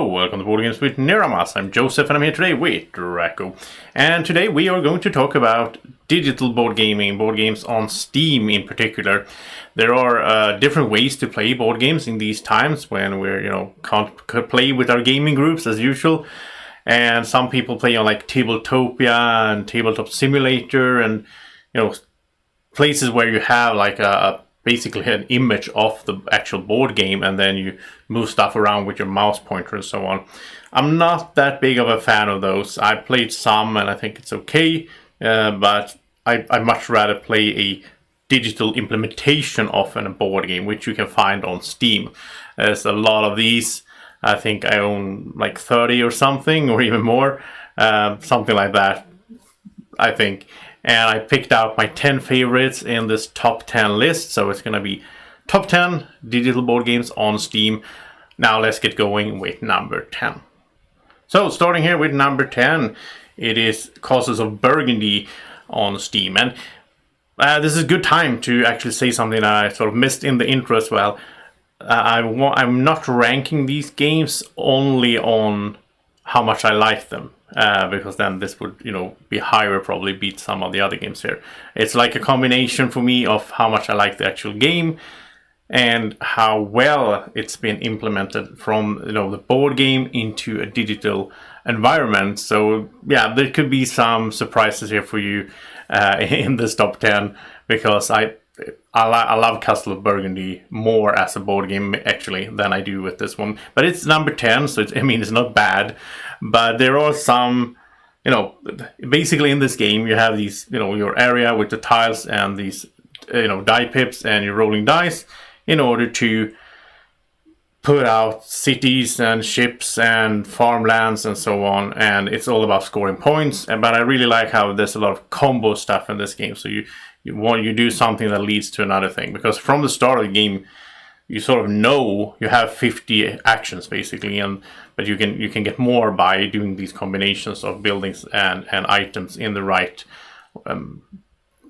welcome to Boardgames with Niramas. I'm Joseph and I'm here today with Draco. And today we are going to talk about digital board gaming, board games on Steam in particular. There are different ways to play board games in these times when we're, can't play with our gaming groups as usual. And some people play on like Tabletopia and Tabletop Simulator and, places where you have like basically an image of the actual board game and then you move stuff around with your mouse pointer and so on. I'm not that big of a fan of those. I played some and I think it's okay, but I much rather play a digital implementation of a board game, which you can find on Steam. There's a lot of these. I think I own like 30 or something, or even more, something like that, I think. And I picked out my 10 favorites in this top 10 list. So it's going to be top 10 digital board games on Steam. Now let's get going with number 10. So starting here with number 10, it is Castles of Burgundy on Steam. And this is a good time to actually say something that I sort of missed in the intro as well. I'm not ranking these games only on how much I like them. Because then this would, be higher, probably beat some of the other games here. It's like a combination for me of how much I like the actual game and how well it's been implemented from, the board game into a digital environment. So, yeah, there could be some surprises here for you in this top 10 because I love Castle of Burgundy more as a board game, actually, than I do with this one. But it's number 10, so it's not bad. But there are some, basically in this game, you have these, your area with the tiles and these, die pips, and you're rolling dice in order to put out cities and ships and farmlands and so on. And it's all about scoring points. But I really like how there's a lot of combo stuff in this game. So you do something that leads to another thing, because from the start of the game you sort of know you have 50 actions basically, but you can get more by doing these combinations of buildings and items in the right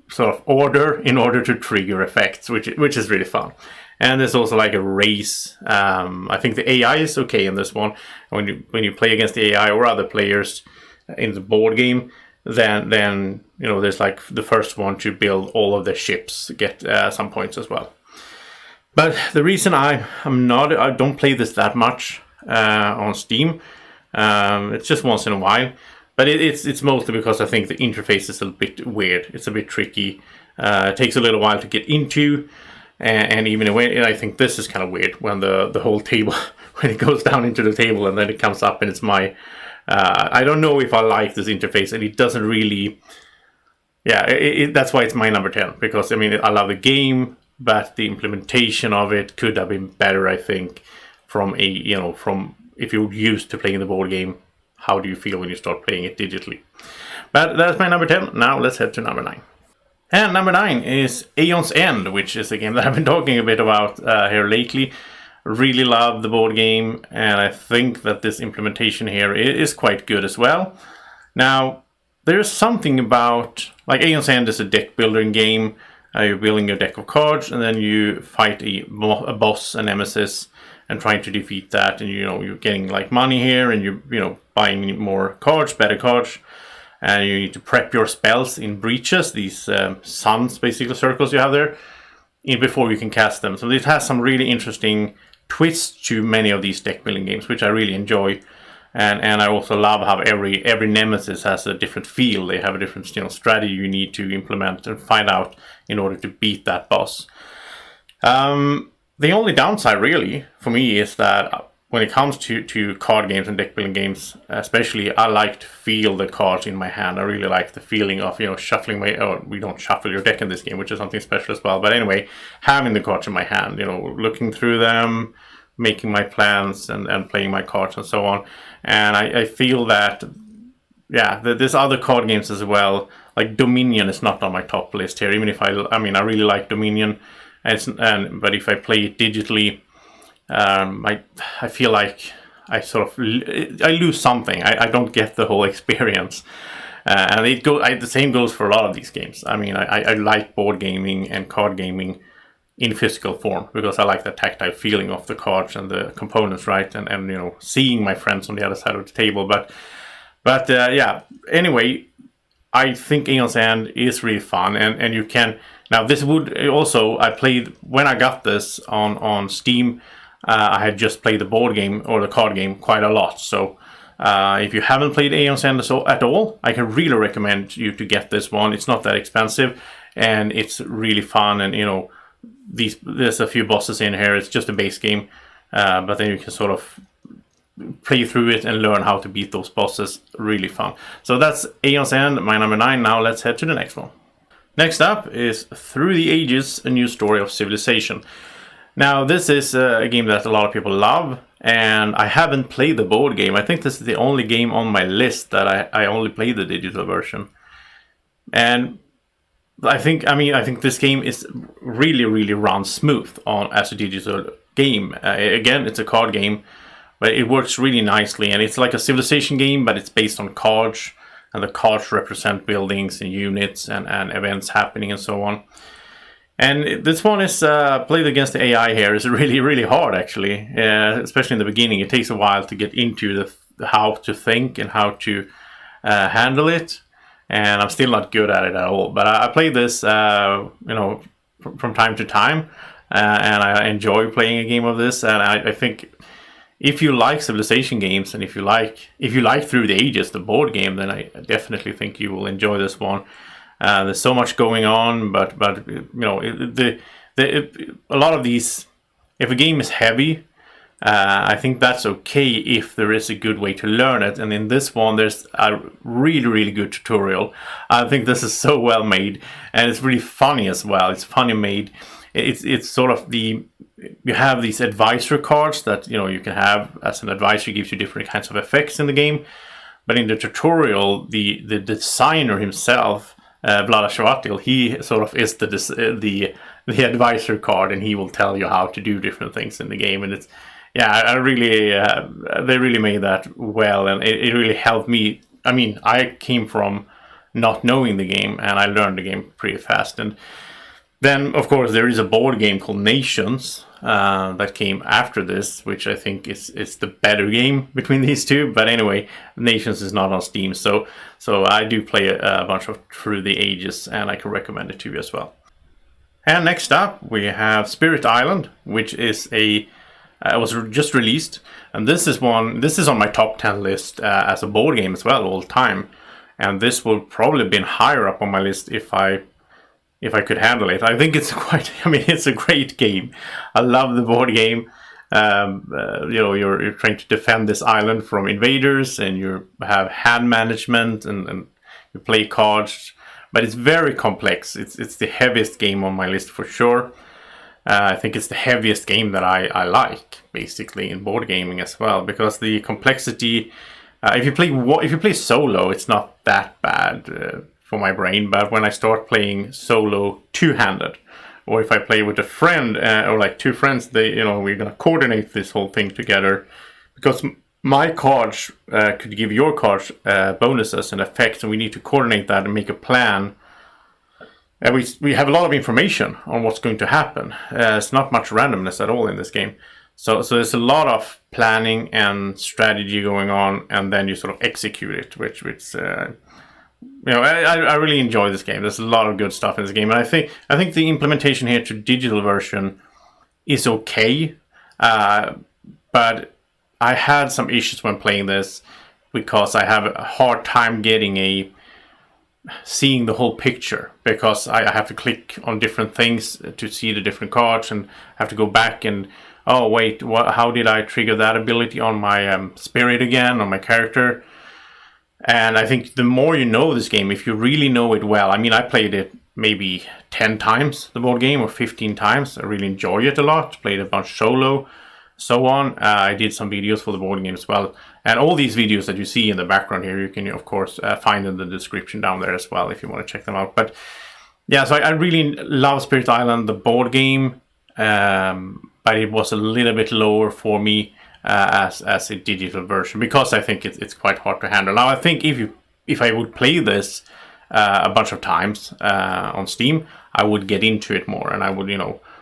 sort of order in order to trigger effects, which is really fun. And there's also like a race. I think the AI is okay in this one. When you play against the AI or other players in the board game, then there's like the first one to build all of the ships get some points as well. But the reason I don't play this that much on Steam, it's just once in a while. But it's mostly because I think the interface is a bit weird. It's a bit tricky. It takes a little while to get into, and even I think this is kind of weird when the whole table when it goes down into the table and then it comes up and it's my. I don't know if I like this interface, and it doesn't really. Yeah, that's why it's my number 10, because I love the game, but the implementation of it could have been better, I think, from if you're used to playing the board game, how do you feel when you start playing it digitally? But that's my number 10. Now let's head to number 9. And number 9 is Aeons End, which is a game that I've been talking a bit about here lately. Really love the board game, and I think that this implementation here is quite good as well. Now, there's something about, like, Aeons End is a deck building game. You're building your deck of cards, and then you fight a boss, a nemesis, and trying to defeat that. And you're getting like money here, and you're buying more cards, better cards, and you need to prep your spells in breaches, these suns, basically circles you have there, before you can cast them. So it has some really interesting twists to many of these deck building games, which I really enjoy. And I also love how every nemesis has a different feel. They have a different strategy you need to implement and find out in order to beat that boss. The only downside really for me is that when it comes to card games and deck building games, especially, I like to feel the cards in my hand. I really like the feeling of shuffling we don't shuffle your deck in this game, which is something special as well. But anyway, having the cards in my hand, looking through them, making my plans and playing my cards and so on. And I feel that, there's other card games as well. Like Dominion is not on my top list here, even if I really like Dominion. But if I play it digitally, I feel like I lose something. I don't get the whole experience. And the same goes for a lot of these games. I like board gaming and card gaming in physical form, because I like the tactile feeling of the cards and the components, right? And you know, seeing my friends on the other side of the table. But yeah, anyway, I think Aeons End is really fun, and you can, now this would also, I played, when I got this on Steam, I had just played the board game or the card game quite a lot. So if you haven't played Aeons End at all, I can really recommend you to get this one. It's not that expensive, and it's really fun. And you know, there's a few bosses in here. It's just a base game, but then you can sort of play through it and learn how to beat those bosses. Really fun. So that's Aeons End, my number 9. Now let's head to the next one. Next up is Through the Ages, A New Story of Civilization. Now this is a game that a lot of people love, and I haven't played the board game. I think this is the only game on my list that I only played the digital version. And I think this game is really runs smooth as a digital game. Again, it's a card game, but it works really nicely, and it's like a Civilization game, but it's based on cards, and the cards represent buildings and units and events happening and so on. And this one is played against the AI here is really hard, actually, especially in the beginning. It takes a while to get into the how to think and how to handle it. And I'm still not good at it at all. But I play this, you know, from time to time, and I enjoy playing a game of this. And I think if you like Civilization games, and if you like Through the Ages, the board game, then I definitely think you will enjoy this one. There's so much going on, but you know, a lot of these, if a game is heavy, I think that's okay if there is a good way to learn it. And in this one, there's a really good tutorial. I think this is so well made, and it's really funny as well. It's funny made. It's sort of you have these advisor cards that, you know, you can have as an advisor. Gives you different kinds of effects in the game. But in the tutorial, the designer himself, Vlada Shavatil, he sort of is the advisor card, and he will tell you how to do different things in the game. And it's, yeah, they really made that well, and it really helped me. I mean, I came from not knowing the game, and I learned the game pretty fast. And then, of course, there is a board game called Nations that came after this, which I think is the better game between these two. But anyway, Nations is not on Steam, so I do play a bunch of Through the Ages, and I can recommend it to you as well. And next up, we have Spirit Island, which is was just released, and this is on my top 10 list as a board game as well all time, and this would probably have been higher up on my list if I could handle it. I think it's it's a great game. I love the board game. You know, you're trying to defend this island from invaders, and you have hand management, and you play cards, but it's very complex. It's the heaviest game on my list for sure. I think it's the heaviest game that I like, basically, in board gaming as well, because the complexity. If you play solo, it's not that bad for my brain. But when I start playing solo two-handed, or if I play with a friend or like two friends, we're gonna coordinate this whole thing together, because my cards could give your cards bonuses and effects, and we need to coordinate that and make a plan. And we have a lot of information on what's going to happen. It's not much randomness at all in this game. So there's a lot of planning and strategy going on, and then you sort of execute it, which I really enjoy this game. There's a lot of good stuff in this game, and I think the implementation here to digital version is okay, but I had some issues when playing this, because I have a hard time seeing the whole picture, because I have to click on different things to see the different cards, and have to go back and, oh wait, how did I trigger that ability on my spirit again, on my character? And I think the more you know this game, if you really know it well, I mean, I played it maybe 10 times, the board game, or 15 times. I really enjoy it a lot. Played a bunch solo, so on. I did some videos for the board game as well. And all these videos that you see in the background here, you can, of course, find in the description down there as well if you want to check them out. But yeah, so I really love Spirit Island, the board game, but it was a little bit lower for me as a digital version, because I think it's quite hard to handle. Now, I think if I would play this a bunch of times on Steam, I would get into it more, and I would,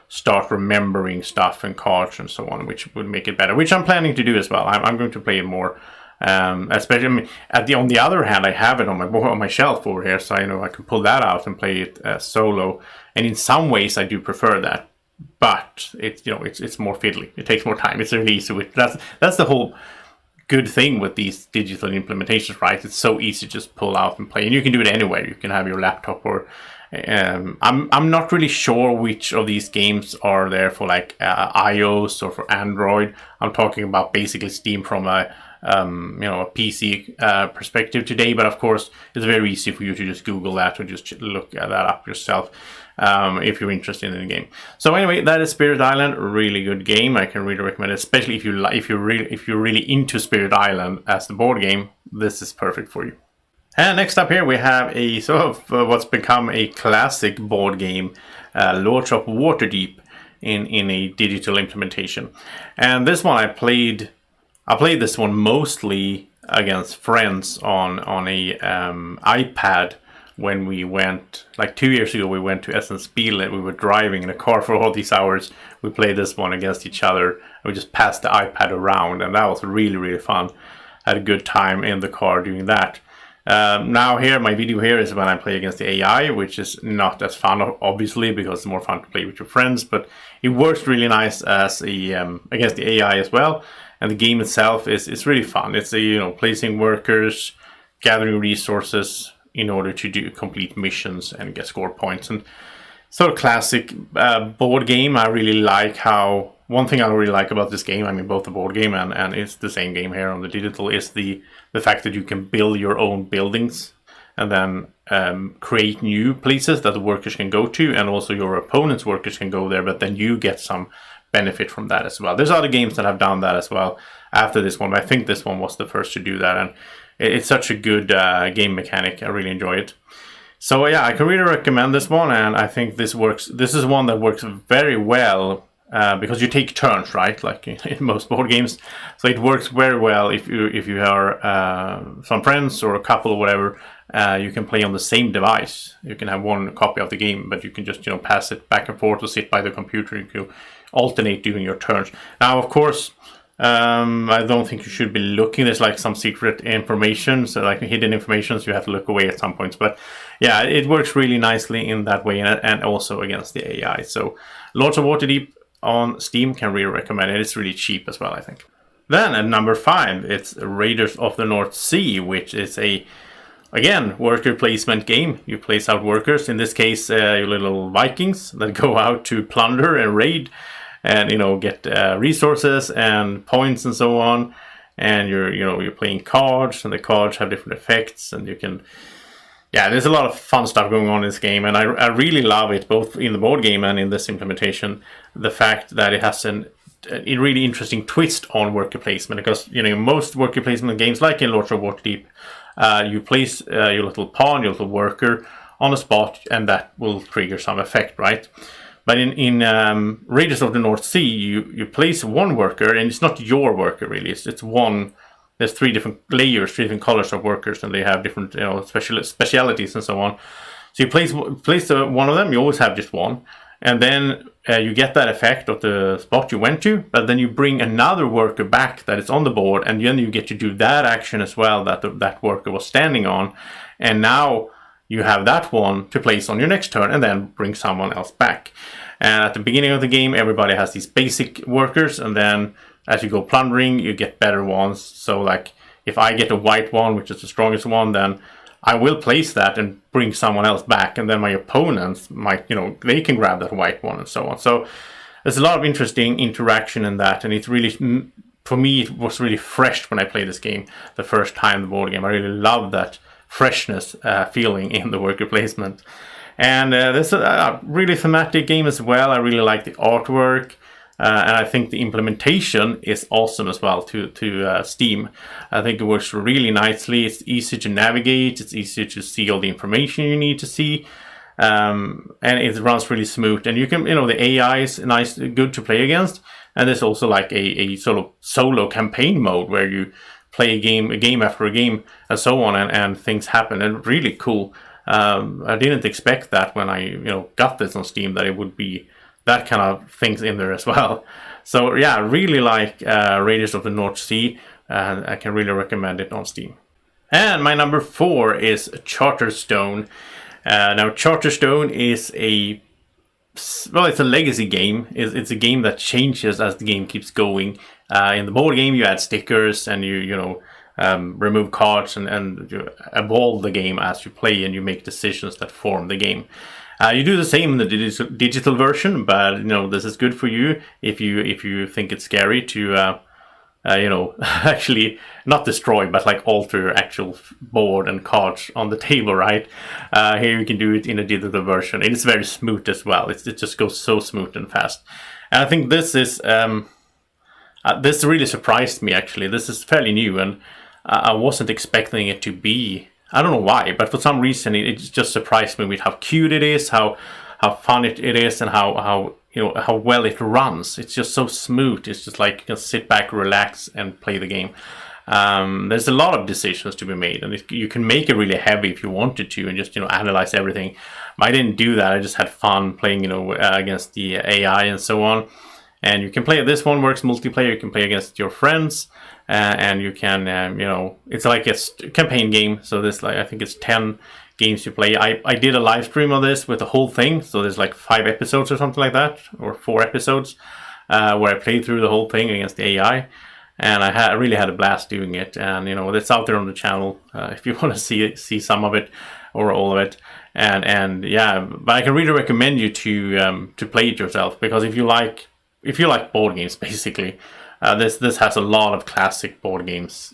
start remembering stuff and cards and so on, which would make it better, which I'm planning to do as well. I'm going to play it more. Especially, I mean, on the other hand, I have it on my shelf over here, so I can pull that out and play it solo. And in some ways, I do prefer that, but it's more fiddly. It takes more time. It's really easy. That's the whole good thing with these digital implementations, right? It's so easy to just pull out and play, and you can do it anywhere. You can have your laptop or. I'm not really sure which of these games are there for like iOS or for Android. I'm talking about basically Steam from a PC perspective today, but of course it's very easy for you to just Google that or just look that up yourself if you're interested in the game. So anyway, that is Spirit Island. Really good game. I can really recommend it, especially if you're really into Spirit Island as the board game. This is perfect for you. And next up here we have a sort of what's become a classic board game, Lords of Waterdeep, in a digital implementation. And this one I played this one mostly against friends on a iPad when we went, like 2 years ago, we went to Essen-Spiele. We were driving in a car for all these hours. We played this one against each other. We just passed the iPad around, and that was really, really fun. Had a good time in the car doing that. Now here, my video here is when I play against the AI, which is not as fun, obviously, because it's more fun to play with your friends, but it works really nice as against the AI as well. And the game itself is really fun. It's placing workers, gathering resources in order to complete missions and get score points. And sort of classic board game. I really like how, one thing I really like about this game, I mean both the board game and it's the same game here on the digital, is the fact that you can build your own buildings and then create new places that the workers can go to, and also your opponent's workers can go there, but then you get some benefit from that as well. There's other games that have done that as well after this one, but I think this one was the first to do that, and it's such a good game mechanic. I really enjoy it. So yeah, I can really recommend this one, and I think this works. This is one that works very well because you take turns, right? Like in most board games, so it works very well if you are some friends or a couple or whatever. You can play on the same device. You can have one copy of the game, but you can just pass it back and forth or sit by the computer. You can alternate doing your turns. Now, of course, I don't think you should be looking. There's like some secret information, so like hidden information, so you have to look away at some points. But yeah, it works really nicely in that way, and also against the AI. So Lords of Waterdeep on Steam, can really recommend it. It's really cheap as well, I think. Then at number 5, it's Raiders of the North Sea, which is again, worker placement game. You place out workers. In this case, your little Vikings that go out to plunder and raid, and get resources and points and so on. And you're playing cards, and the cards have different effects, and you can. Yeah, there's a lot of fun stuff going on in this game, and I really love it, both in the board game and in this implementation. The fact that it has a really interesting twist on worker placement, because most worker placement games, like in Lords of Waterdeep, you place your little pawn, your little worker on a spot, and that will trigger some effect, right? But in Raiders of the North Sea, you place one worker, and it's not your worker really. It's one. There's 3 different layers, 3 different colors of workers, and they have different specialities and so on. So you place one of them. You always have just one, and then you get that effect of the spot you went to. But then you bring another worker back that is on the board, and then you get to do that action as well that that worker was standing on, and now you have that one to place on your next turn, and then bring someone else back. And at the beginning of the game, everybody has these basic workers, and then as you go plundering, you get better ones. So like if I get a white one, which is the strongest one, then I will place that and bring someone else back, and then my opponents might, they can grab that white one and so on. So there's a lot of interesting interaction in that, and it's really, for me, it was really fresh when I played this game the first time, the board game. I really love that freshness feeling in the worker placement. And this is a really thematic game as well. I really like the artwork. And I think the implementation is awesome as well to Steam. I think it works really nicely. It's easy to navigate. It's easy to see all the information you need to see. And it runs really smooth. And you can, the AI is nice, good to play against. And there's also like a sort of solo campaign mode where you play a game after a game and so on, and things happen. And really cool. I didn't expect that when I got this on Steam, that it would be that kind of things in there as well. So yeah, I really like Raiders of the North Sea, and I can really recommend it on Steam. And my number 4 is Charterstone. Now Charterstone is it's a legacy game. It's a game that changes as the game keeps going. In the board game, you add stickers and you remove cards and you evolve the game as you play, and you make decisions that form the game. You do the same in the digital version, but this is good for you if you think it's scary to actually not destroy, but like alter your actual board and cards on the table, right? Here you can do it in a digital version. It is very smooth as well. It just goes so smooth and fast. And I think this is this really surprised me, actually. This is fairly new, and I wasn't expecting it to be. I don't know why, but for some reason it just surprised me with how cute it is, how fun it is, and how well it runs. It's just so smooth. It's just like you can sit back, relax, and play the game. There's a lot of decisions to be made, and you can make it really heavy if you wanted to, and just analyze everything. But I didn't do that. I just had fun playing against the AI and so on. And you can play. This one works multiplayer. You can play against your friends, and you can it's like a campaign game. So this, like, I think it's 10 games you play. I did a live stream of this with the whole thing, so there's like 5 episodes or something like that, or 4 episodes, where I played through the whole thing against the AI, and I really had a blast doing it. And it's out there on the channel if you want to see some of it or all of it. And yeah, but I can really recommend you to play it yourself, because if you like board games, basically, this has a lot of classic board games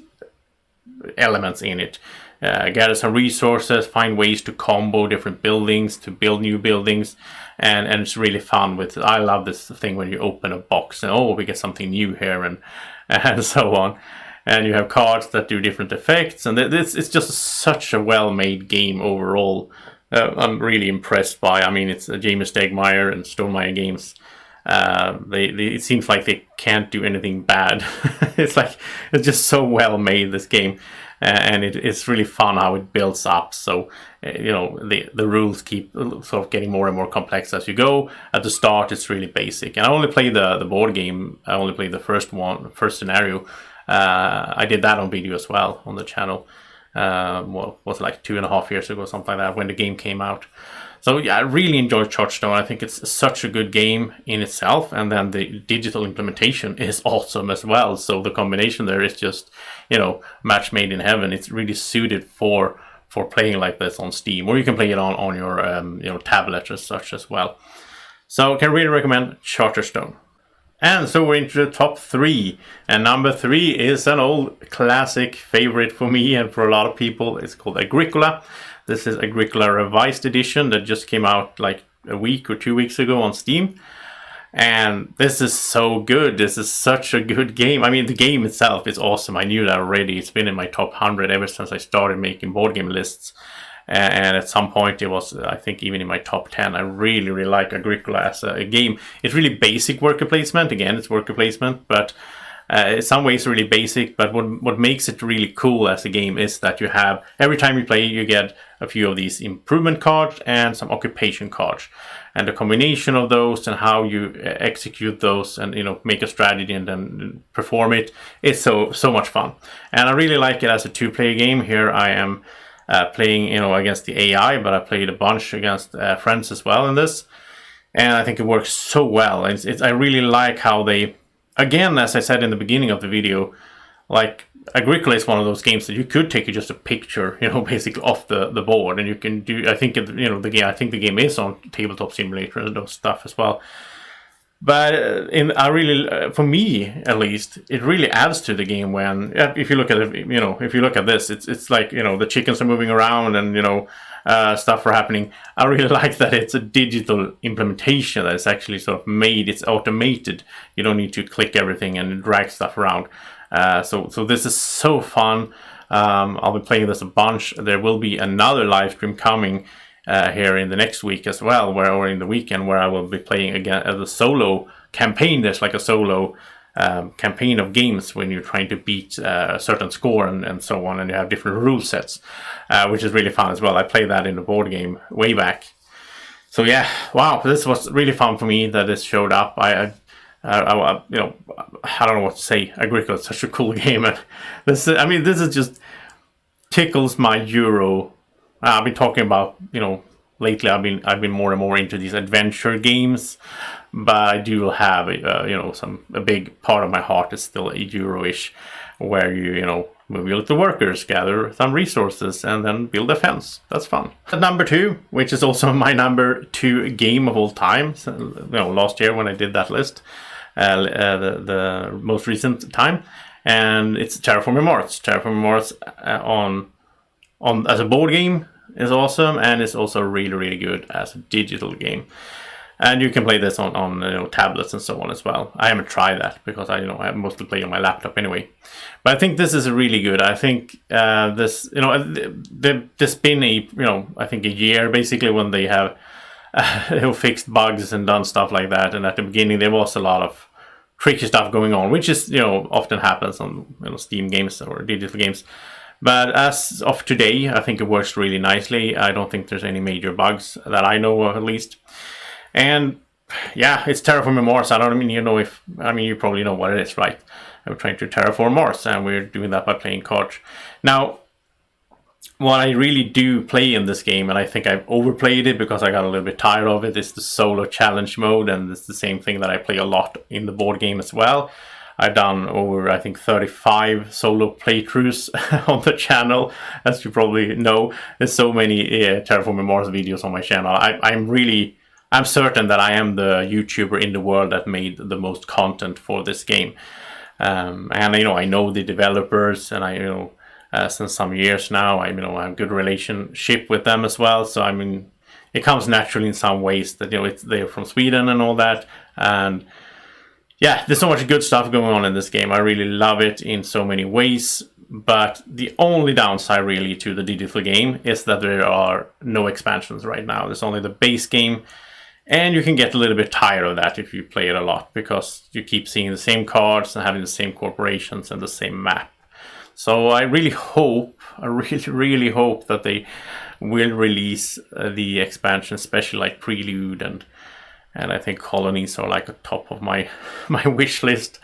elements in it. Gather some resources, find ways to combo different buildings, to build new buildings, and it's really fun. I love this thing when you open a box and we get something new here, and so on. And you have cards that do different effects, and it's just such a well-made game overall. I'm really impressed by. I mean, it's Jamie Stegmaier and Stonemaier Games. It seems like they can't do anything bad. It's just so well made, this game, and it's really fun how it builds up. So the rules keep sort of getting more and more complex as you go. At the start, it's really basic, and I only play the board game. I only played the first scenario. I did that on video as well on the channel. Was it like 2.5 years ago, something like that, when the game came out. So yeah, I really enjoyed Charterstone. I think it's such a good game in itself, and then the digital implementation is awesome as well. So the combination there is just, match made in heaven. It's really suited for playing like this on Steam, or you can play it on your tablet as such as well. So I can really recommend Charterstone. And so we're into the top 3, and number 3 is an old classic favorite for me and for a lot of people. It's called Agricola. This is Agricola Revised Edition that just came out like a week or 2 weeks ago on Steam. And this is so good. This is such a good game. I mean, the game itself is awesome. I knew that already. It's been in my top 100 ever since I started making board game lists. And at some point it was, I think, even in my top 10. I really, really like Agricola as a game. It's really basic worker placement. Again, it's worker placement, but in some ways really basic. But what makes it really cool as a game is that you have, every time you play, you get a few of these improvement cards and some occupation cards. And the combination of those and how you execute those and make a strategy and then perform it is so much fun. And I really like it as a 2-player game. Here I am playing against the AI, but I played a bunch against friends as well in this, and I think it works so well. I really like how they, again, as I said in the beginning of the video, like Agricola is one of those games that you could take just a picture, basically off the board, and you can do. I think the game is on Tabletop Simulator and those stuff as well. But I really, for me at least, it really adds to the game when, if you look at it, if you look at this, it's like, the chickens are moving around and, stuff are happening. I really like that it's a digital implementation that is actually sort of made, it's automated. You don't need to click everything and drag stuff around. So this is so fun. I'll be playing this a bunch. There will be another live stream coming here in the next week as well, or in the weekend, where I will be playing again as a solo campaign. There's like a solo campaign of games when you're trying to beat a certain score and so on, and you have different rule sets, which is really fun as well. I played that in the board game way back. So yeah, wow, this was really fun for me that this showed up. You know, I don't know what to say. Agricola is such a cool game, and this is just tickles my Euro. I've been talking about, you know, lately I've been more and more into these adventure games, but I do have you know, a big part of my heart is still a Euro-ish, where you know, move your little workers, gather some resources, and then build a fence. That's fun. At number 2, which is also my number 2 game of all time, so, you know, last year when I did that list, the most recent time, and it's Terraforming Mars. Terraforming Mars on as a board game is awesome, and it's also really good as a digital game. And you can play this on you know, tablets and so on as well. I haven't tried that because I mostly play on my laptop anyway. But I think this is really good. I think this, you know, there's been you know, I think a year basically when they have fixed bugs and done stuff like that. And at the beginning there was a lot of tricky stuff going on, which is, you know, often happens on, you know, Steam games or digital games. But as of today, I think it works really nicely. I don't think there's any major bugs that I know of, at least. And yeah, it's Terraforming Mars. I don't mean, you know, you probably know what it is, right? I'm trying to terraform Mars, and we're doing that by playing cards. Now, what I really do play in this game, and I think I've overplayed it because I got a little bit tired of it, is the solo challenge mode, and it's the same thing that I play a lot in the board game as well. I've done over, I think, 35 solo playthroughs on the channel, as you probably know. There's so many Terraforming Mars videos on my channel. I'm certain that I am the YouTuber in the world that made the most content for this game. And you know, I know the developers, and I, you know, since some years now, I, you know, I have a good relationship with them as well. So I mean, it comes naturally in some ways that, you know, they're from Sweden and all that. And yeah, there's so much good stuff going on in this game. I really love it in so many ways. But the only downside really to the digital game is that there are no expansions right now. There's only the base game. And you can get a little bit tired of that if you play it a lot, because you keep seeing the same cards and having the same corporations and the same map. So I really hope that they will release the expansion, especially like Prelude, and I think Colonies are like at top of my wish list.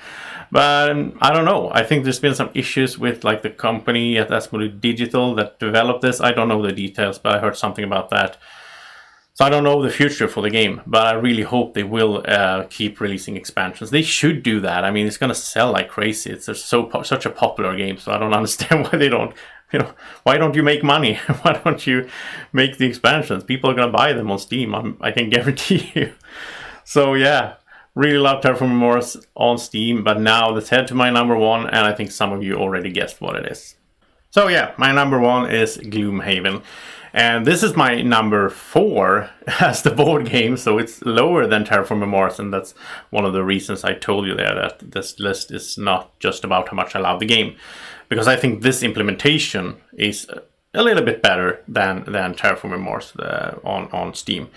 But I don't know. I think there's been some issues with like the company at Asmodee Digital that developed this. I don't know the details, but I heard something about that. So I don't know the future for the game, but I really hope they will keep releasing expansions. They should do that. I mean, it's going to sell like crazy. It's such a popular game, so I don't understand why they don't. You know, why don't you make money? Why don't you make the expansions? People are going to buy them on Steam, I can guarantee you. So yeah, really love Terraforming Mars on Steam, but now let's head to my number 1, and I think some of you already guessed what it is. So yeah, my number 1 is Gloomhaven. And this is my number 4 as the board game, so it's lower than Terraforming Mars, and that's one of the reasons I told you there that this list is not just about how much I love the game. Because I think this implementation is a little bit better than Terraforming Mars on Steam.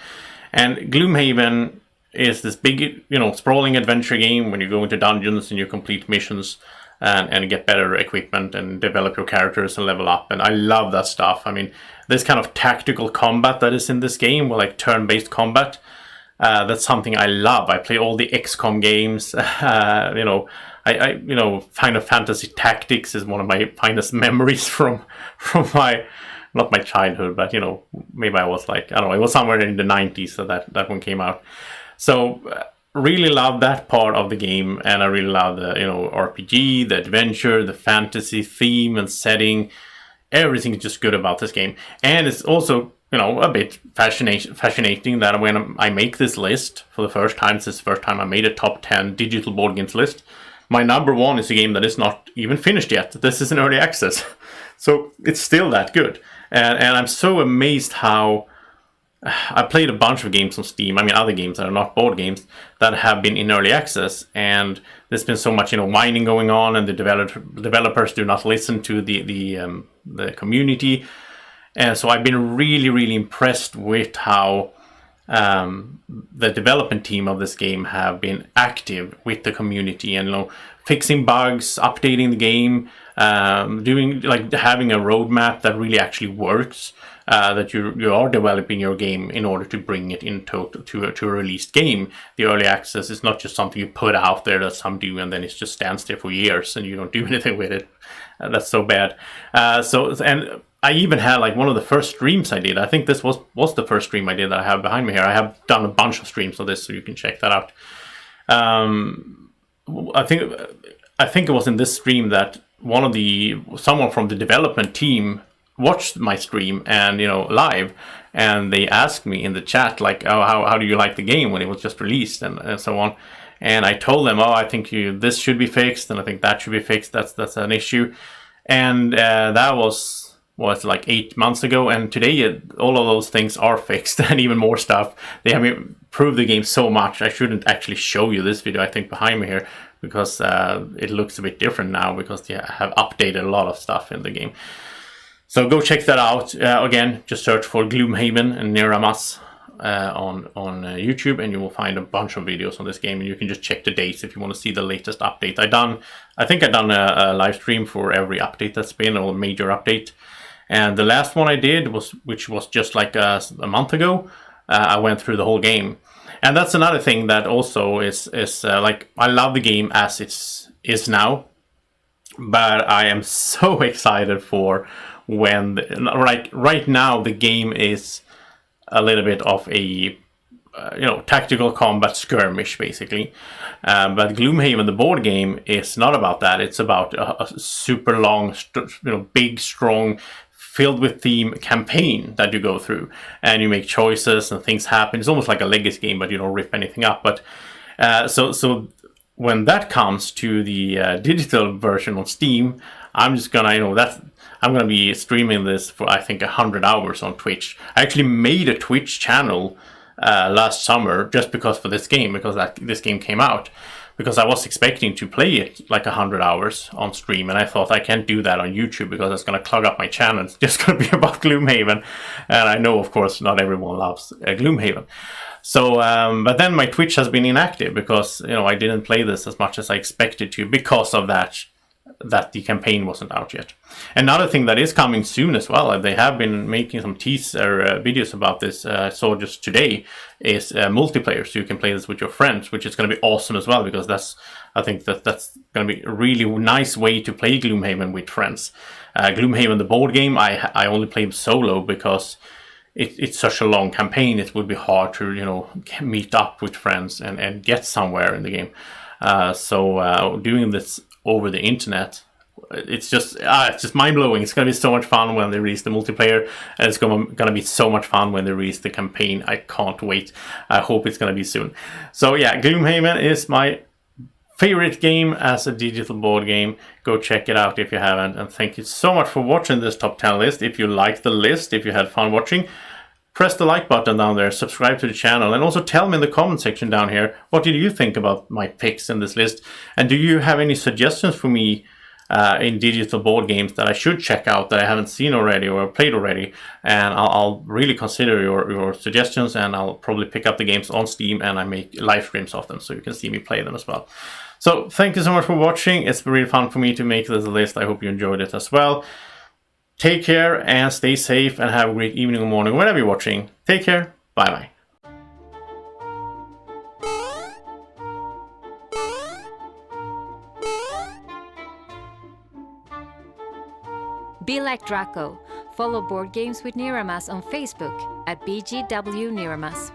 And Gloomhaven is this big, you know, sprawling adventure game when you go into dungeons and you complete missions and get better equipment and develop your characters and level up. And I love that stuff. I mean, this kind of tactical combat that is in this game, or like turn-based combat, that's something I love. I play all the XCOM games. You know, you know, Final Fantasy Tactics is one of my finest memories from my, not my childhood, but, you know, maybe I was like, I don't know, it was somewhere in the 90s so that one came out. So really love that part of the game, and I really love the, you know, RPG, the adventure, the fantasy theme and setting. Everything is just good about this game. And it's also, you know, a bit fascinating that when I make this list for the first time, this is the first time I made a top 10 digital board games list, my number 1 is a game that is not even finished yet. This is an early access. So it's still that good. And I'm so amazed how I played a bunch of games on Steam. I mean, other games that are not board games that have been in early access, and there's been so much, you know, whining going on, and the developers do not listen to the community. And so I've been really impressed with how the development team of this game have been active with the community, and, you know, fixing bugs, updating the game, doing, like, having a roadmap that really actually works. that you are developing your game in order to bring it into to a released game. The early access is not just something you put out there that some do and then it just stands there for years and you don't do anything with it. That's so bad. And I even had like one of the first streams I did. I think this was the first stream I did that I have behind me here. I have done a bunch of streams of this, so you can check that out. I think it was in this stream that someone from the development team watched my stream and live, and they asked me in the chat like, oh, how do you like the game when it was just released and so on. And I told them, I think this should be fixed, and I think that should be fixed. That's an issue. And that was like 8 months ago, and today all of those things are fixed and even more stuff. They have improved the game so much. I shouldn't actually show you this video, I think, behind me here, because it looks a bit different now because they have updated a lot of stuff in the game. So go check that out. Again, just search for Gloomhaven and Niramas on YouTube, and you will find a bunch of videos on this game, and you can just check the dates if you want to see the latest update. I think I've done a live stream for every update that's been, or major update. And the last one I did which was just like a month ago. I went through the whole game, and that's another thing that also is like, I love the game as it is now, but I am so excited for when right now the game is a little bit of a tactical combat skirmish basically, but Gloomhaven, the board game, is not about that. It's about a super long, big, strong, filled with theme campaign that you go through, and you make choices and things happen. It's almost like a Legacy game, but you don't rip anything up. But so when that comes to the digital version on Steam, I'm just gonna I'm gonna be streaming this for, I think, 100 hours on Twitch. I actually made a Twitch channel last summer just because for this game, because this game came out. Because I was expecting to play it like 100 hours on stream, and I thought I can't do that on YouTube because it's going to clog up my channel. It's just going to be about Gloomhaven, and I know, of course, not everyone loves Gloomhaven. So, but then my Twitch has been inactive because I didn't play this as much as I expected to because of that the campaign wasn't out yet. Another thing that is coming soon as well, they have been making some teaser videos about this, I saw just today, is multiplayer, so you can play this with your friends, which is going to be awesome as well, because I think that's going to be a really nice way to play Gloomhaven with friends. Gloomhaven, the board game, I only played solo because it's such a long campaign. It would be hard to meet up with friends and get somewhere in the game. So doing this over the internet, it's just mind-blowing. It's going to be so much fun when they release the multiplayer, and it's going to be so much fun when they release the campaign. I can't wait. I hope it's going to be soon. So yeah, Gloomhaven is my favorite game as a digital board game. Go check it out if you haven't, and thank you so much for watching this top 10 list. If you liked the list, if you had fun watching, press the like button down there, subscribe to the channel, and also tell me in the comment section down here, what did you think about my picks in this list? And do you have any suggestions for me in digital board games that I should check out that I haven't seen already or played already? And I'll really consider your suggestions, and I'll probably pick up the games on Steam, and I make live streams of them so you can see me play them as well. So thank you so much for watching. It's been really fun for me to make this list. I hope you enjoyed it as well. Take care and stay safe, and have a great evening or morning whenever you're watching. Take care. Bye-bye. Be like Draco. Follow Board Games with Niramas on Facebook at BGW Niramas.